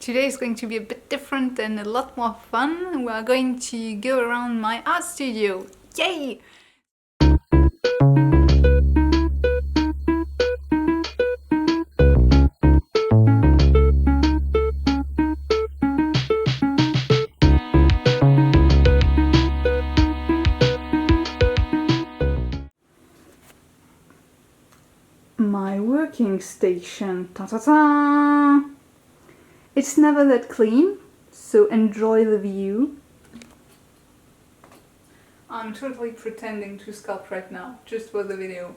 Today is going to be a bit different and a lot more fun. We are going to go around my art studio. Yay! My working station. Ta-ta-ta! It's never that clean, so enjoy the view. I'm totally pretending to sculpt right now, just for the video.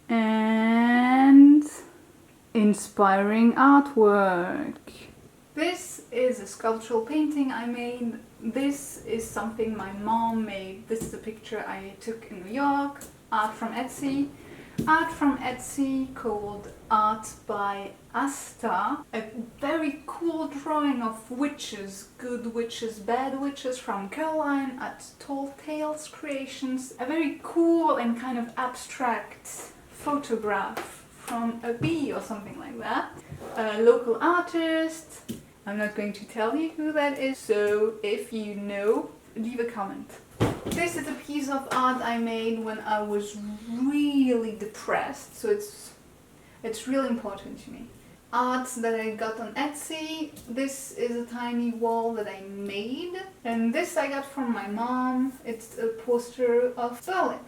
And inspiring artwork. This is a sculptural painting I made. This is something my mom made. This is a picture I took in New York. Art from Etsy. Art from Etsy called Art by Asta. A very cool drawing of witches, good witches, bad witches, from Caroline at Tall Tales Creations. A very cool and kind of abstract photograph from a bee or something like that. A local artist. I'm not going to tell you who that is, so if you know, leave a comment. This is a piece of art I made when I was really depressed, so it's really important to me. Art that I got on Etsy. This is a tiny wall that I made, and this I got from my mom. It's a poster of Berlin.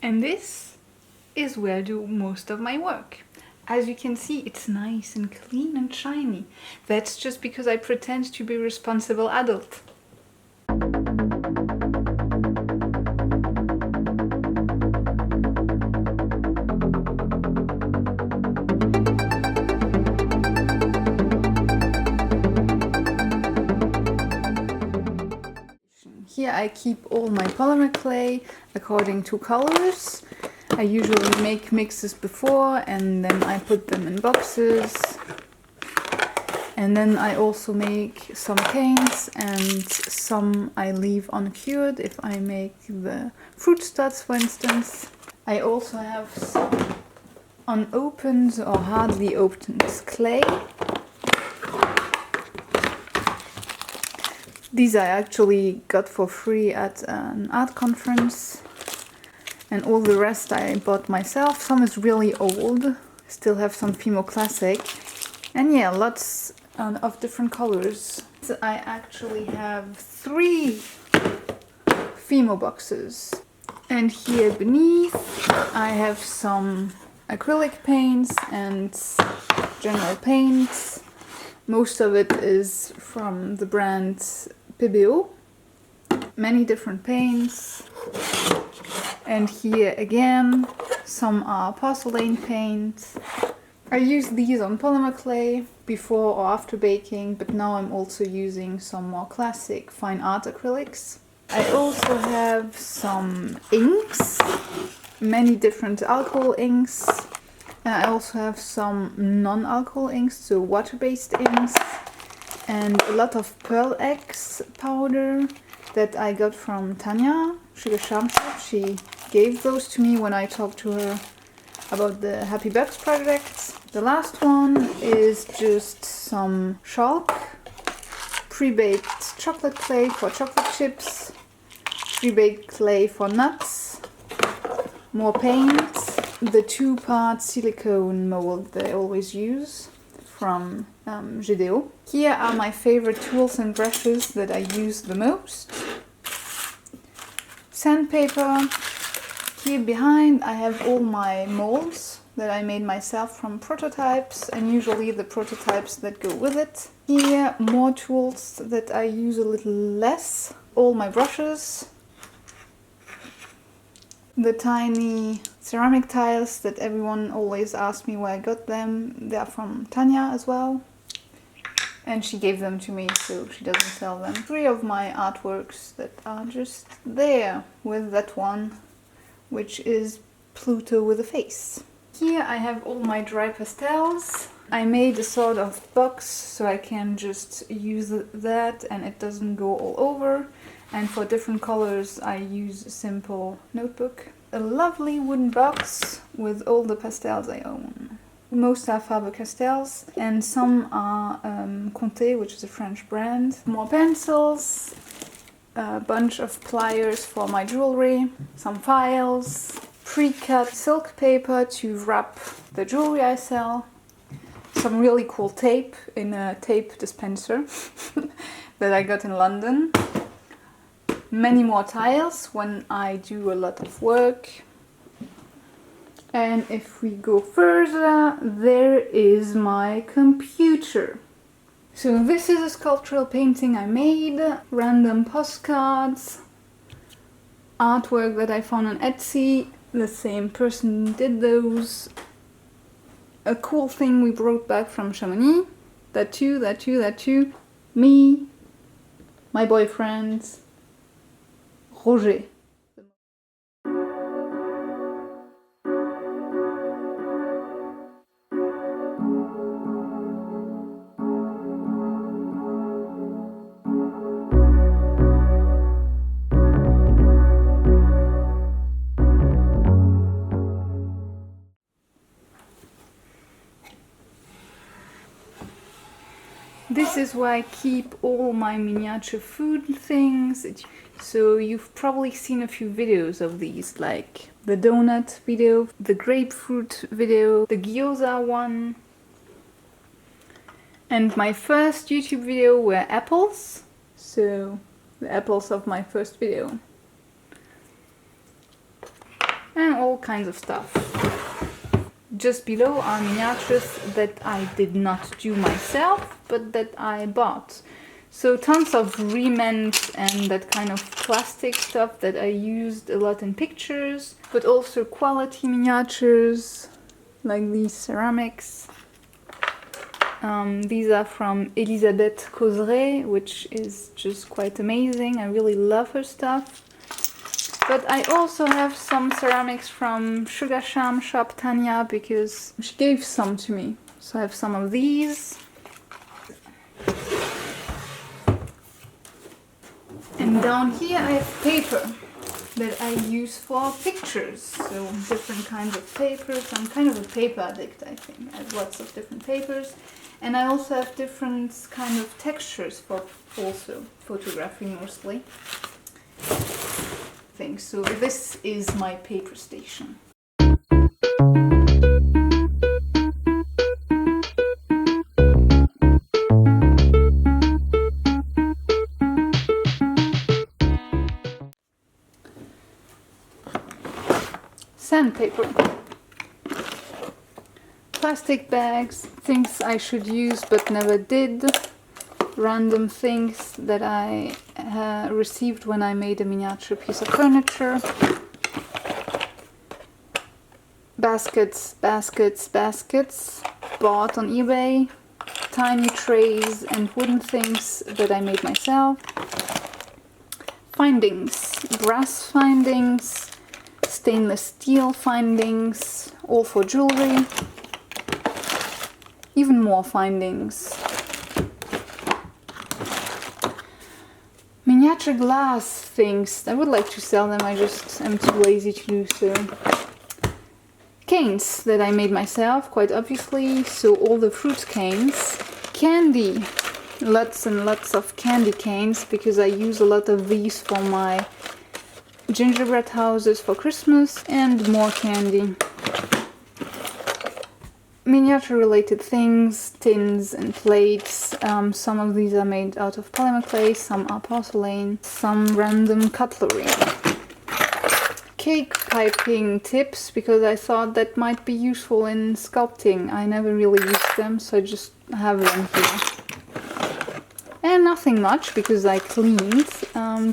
And this is where I do most of my work. As you can see, it's nice and clean and shiny. That's just because I pretend to be a responsible adult. Here I keep all my polymer clay according to colors. I usually make mixes before and then I put them in boxes. And then I also make some paints and some I leave uncured if I make the fruit studs, for instance. I also have some unopened or hardly opened clay. These I actually got for free at an art conference. And all the rest I bought myself. Some is really old, still have some Fimo Classic. And yeah, lots of different colors. So I actually have 3 Fimo boxes. And here beneath I have some acrylic paints and general paints. Most of it is from the brand PBO. Many different paints. And here again, some are porcelain paint. I use these on polymer clay before or after baking, but now I'm also using some more classic fine art acrylics. I also have some inks, many different alcohol inks. And I also have some non-alcohol inks, so water-based inks. And a lot of Pearl X powder that I got from Tanya, Sugar Shampoo. She gave those to me when I talked to her about the Happy Bugs project. The last one is just some STALK, pre-baked chocolate clay for chocolate chips, pre-baked clay for nuts, more paint, the 2-part silicone mold that I always use from GDO. Here are my favorite tools and brushes that I use the most. Sandpaper. Here behind I have all my molds that I made myself from prototypes, and usually the prototypes that go with it. Here more tools that I use a little less. All my brushes. The tiny ceramic tiles that everyone always asks me where I got them. They are from Tanya as well. And she gave them to me, so she doesn't sell them. 3 of my artworks that are just there, with that one, which is Pluto with a face. Here I have all my dry pastels. I made a sort of box so I can just use that and it doesn't go all over. And for different colors I use a simple notebook. A lovely wooden box with all the pastels I own. Most are Faber-Castells and some are Conté, which is a French brand. More pencils, a bunch of pliers for my jewelry, some files, pre-cut silk paper to wrap the jewelry I sell, some really cool tape in a tape dispenser that I got in London, many more tiles when I do a lot of work. And if we go further, there is my computer. So this is a sculptural painting I made, random postcards, artwork that I found on Etsy, the same person did those, a cool thing we brought back from Chamonix, that too, me, my boyfriend, Roger. This is where I keep all my miniature food things. So you've probably seen a few videos of these, like the donut video, the grapefruit video, the gyoza one. And my first YouTube video were apples. So the apples of my first video. And all kinds of stuff. Just below are miniatures that I did not do myself, but that I bought. So tons of remnants and that kind of plastic stuff that I used a lot in pictures, but also quality miniatures, like these ceramics. These are from Elisabeth Causeret, which is just quite amazing. I really love her stuff. But I also have some ceramics from Sugar Sham Shop Tanya because she gave some to me. So I have some of these. And down here I have paper that I use for pictures. So different kinds of papers. I'm kind of a paper addict, I think. I have lots of different papers. And I also have different kind of textures for also photography mostly. So this is my paper station. Sandpaper. Plastic bags, things I should use but never did. Random things that I received when I made a miniature piece of furniture. Baskets, bought on eBay. Tiny trays and wooden things that I made myself. Findings, brass findings, stainless steel findings, all for jewelry. Even more findings. Miniature glass things. I would like to sell them, I just am too lazy to do so. Canes that I made myself, quite obviously, so all the fruit canes. Candy. Lots and lots of candy canes, because I use a lot of these for my gingerbread houses for Christmas, and more candy. Miniature related things, tins and plates. Some of these are made out of polymer clay, some are porcelain, some random cutlery. Cake piping tips, because I thought that might be useful in sculpting. I never really used them, so I just have them here. And nothing much, because I cleaned.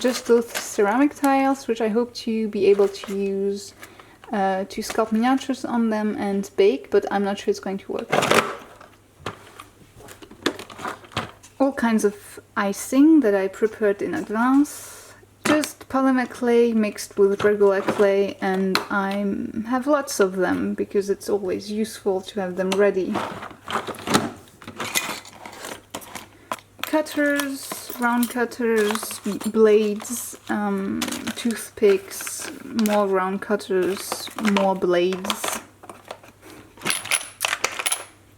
Just those ceramic tiles, which I hope to be able to use to sculpt miniatures on them and bake, but I'm not sure it's going to work. All kinds of icing that I prepared in advance. Just polymer clay mixed with regular clay, and I have lots of them because it's always useful to have them ready. cutters, round cutters, blades, toothpicks, more round cutters, more blades.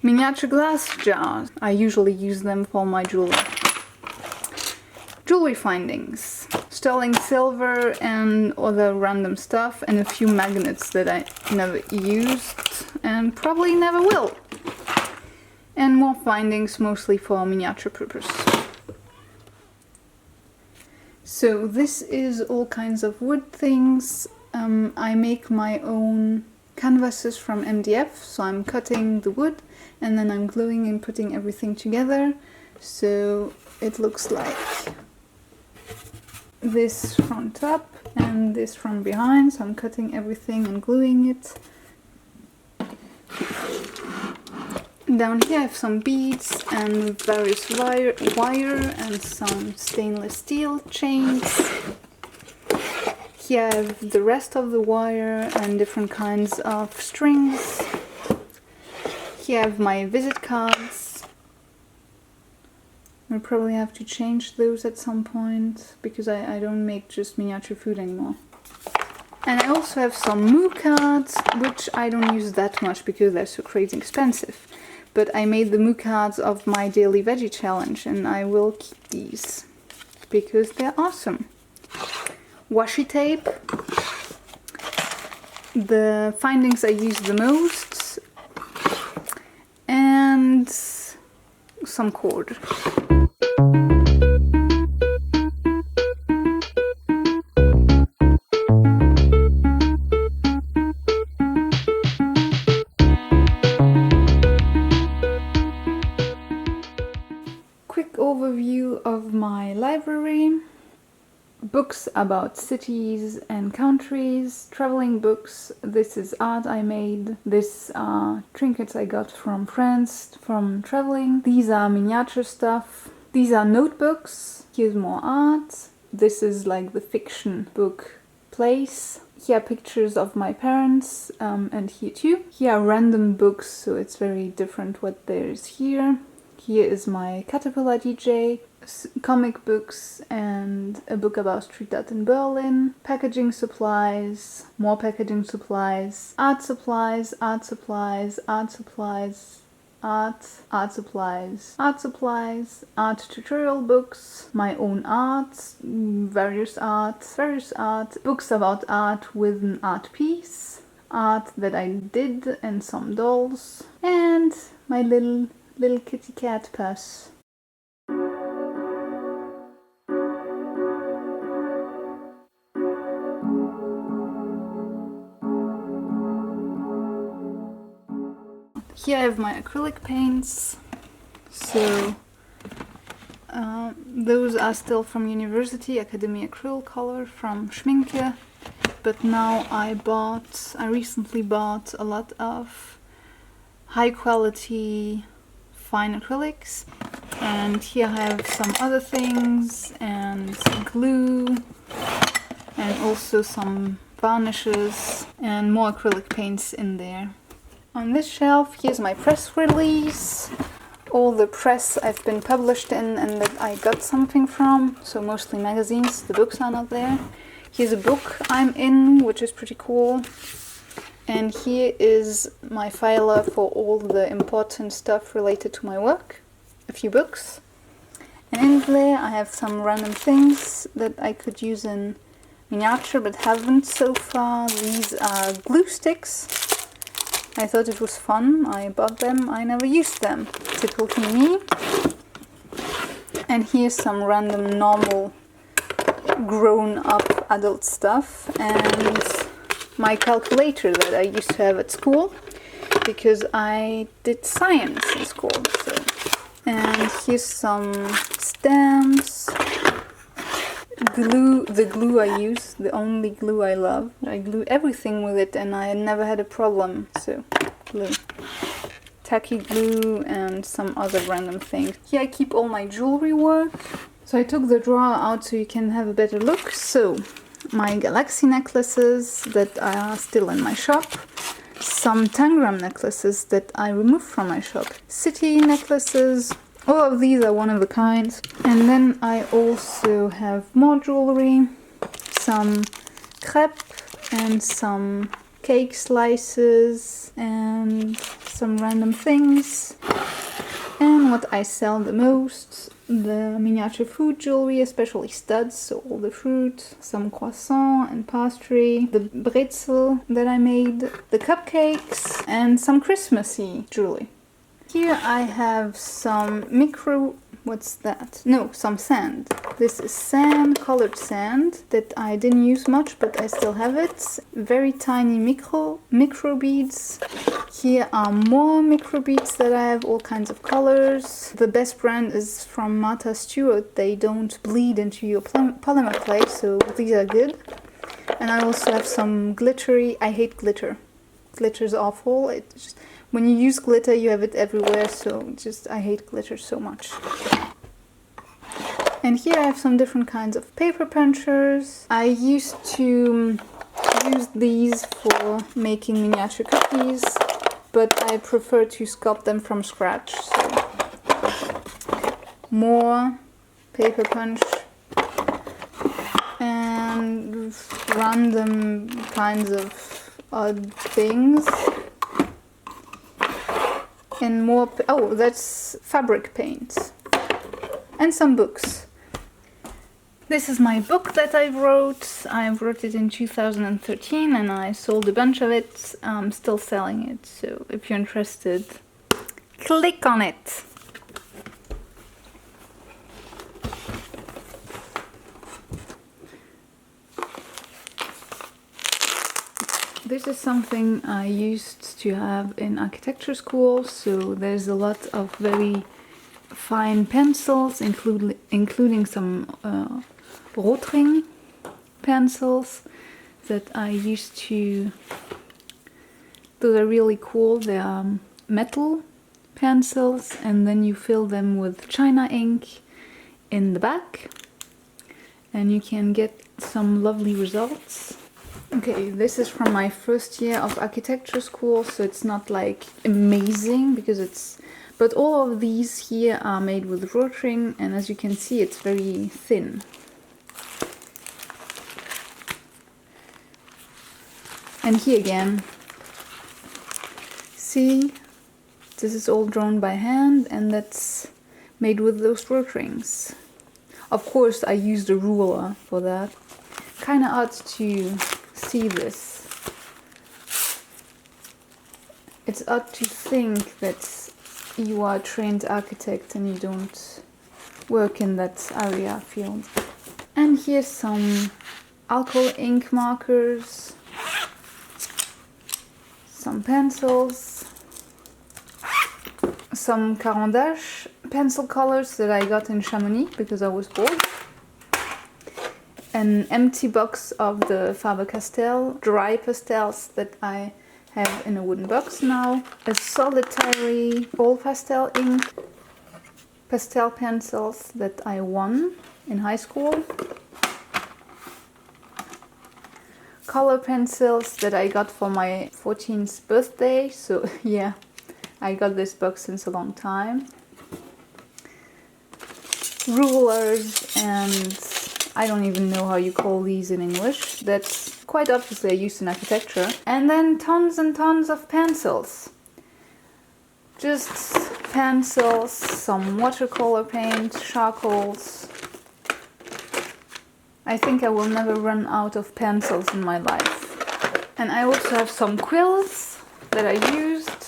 Miniature glass jars. I usually use them for my jewelry. Jewelry findings. Sterling silver and other random stuff, and a few magnets that I never used and probably never will. And more findings, mostly for miniature purpose. So this is all kinds of wood things. I make my own canvases from MDF, so I'm cutting the wood and then I'm gluing and putting everything together. So it looks like this from top and this from behind, so I'm cutting everything and gluing it. Down here I have some beads and various wire and some stainless steel chains. Here I have the rest of the wire and different kinds of strings. Here I have my visit cards. I'll probably have to change those at some point because I don't make just miniature food anymore. And I also have some moo cards, which I don't use that much because they're so crazy expensive. But I made the moo cards of my daily veggie challenge and I will keep these because they're awesome. Washi tape. The findings I use the most. And some cord. Quick overview of my library. Books about cities and countries, traveling books. This is art I made. This are trinkets I got from friends from traveling. These are miniature stuff. These are notebooks. Here's more art. This is like the fiction book place. Here are pictures of my parents and here too. Here are random books, so it's very different what there is here. Here is my Caterpillar DJ, comic books and a book about street art in Berlin, packaging supplies, more packaging supplies, art supplies, art supplies, art supplies, art supplies, art supplies, art tutorial books, my own art, various art, books about art with an art piece, art that I did and some dolls, and my little kitty cat purse. Here I have my acrylic paints. So those are still from university, Academy Acryl Color from Schminke. But now I recently bought a lot of high quality fine acrylics, and here I have some other things and glue and also some varnishes and more acrylic paints in there. On this shelf here's my press release, all the press I've been published in and that I got something from, so mostly magazines, the books are not there. Here's a book I'm in, which is pretty cool. And here is my filer for all the important stuff related to my work, a few books. And in there I have some random things that I could use in miniature but haven't so far. These are glue sticks. I thought it was fun, I bought them, I never used them. Typical me. And here's some random normal grown-up adult stuff and my calculator that I used to have at school because I did science in school. So. And here's some stamps, glue, the glue I use, the only glue I love. I glue everything with it and I never had a problem, so glue. Tacky glue and some other random things. Here I keep all my jewelry work. So I took the drawer out so you can have a better look. So my galaxy necklaces that are still in my shop, some tangram necklaces that I removed from my shop, city necklaces, All of these are one of a kind. And then I also have more jewelry, some crepe and some cake slices and some random things. And what I sell the most, the miniature food jewelry, especially studs, so all the fruit, some croissant and pastry, the bretzel that I made, the cupcakes, and some Christmassy jewelry. Here I have some some sand. This is sand, colored sand, that I didn't use much, but I still have it. Very tiny micro beads. Here are more micro beads that I have, all kinds of colors. The best brand is from Martha Stewart. They don't bleed into your polymer clay, so these are good. And I also have some glittery. I hate glitter. Glitter's awful. When you use glitter, you have it everywhere, so I hate glitter so much. And here I have some different kinds of paper punchers. I used to use these for making miniature cookies, but I prefer to sculpt them from scratch. So more paper punch and random kinds of odd things. And more, that's fabric paint. And some books. This is my book that I wrote. I wrote it in 2013 and I sold a bunch of it. I'm still selling it, so if you're interested, click on it. This is something I used to have in architecture school, so there's a lot of very fine pencils, including some Rotring pencils that I used to... Those are really cool. They are metal pencils, and then you fill them with China ink in the back, and you can get some lovely results. Okay, this is from my first year of architecture school, so it's not like amazing because but all of these here are made with Rotring, and as you can see, it's very thin. And here again, see, this is all drawn by hand, and that's made with those Rotrings. Of course, I used a ruler for that. Kind of odd to see this. It's odd to think that you are a trained architect and you don't work in that area field. And here's some alcohol ink markers, some pencils, some Caran d'Ache pencil colors that I got in Chamonix because I was bored. An empty box of the Faber-Castell dry pastels that I have in a wooden box now. A solitary all pastel ink, pastel pencils that I won in high school. Color pencils that I got for my 14th birthday, so yeah, I got this box since a long time. Rulers and I don't even know how you call these in English. That's quite obviously used in architecture. And then tons and tons of pencils. Just pencils, some watercolor paint, charcoals. I think I will never run out of pencils in my life. And I also have some quills that I used.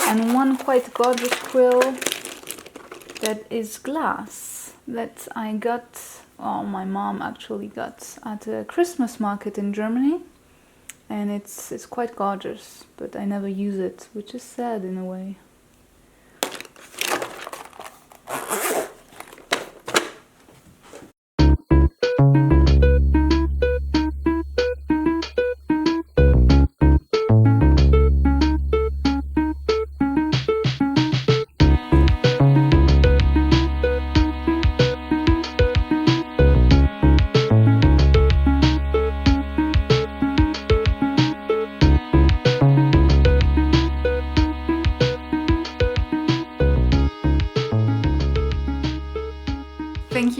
And one quite gorgeous quill that is glass that I got... my mom actually got at a Christmas market in Germany, and it's quite gorgeous, but I never use it, which is sad in a way.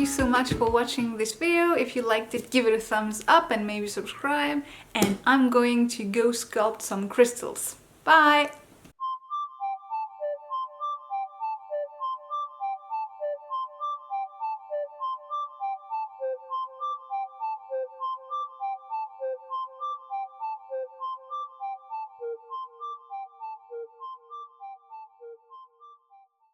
you so much for watching this video. If you liked it, give it a thumbs up and maybe subscribe. And I'm going to go sculpt some crystals. Bye!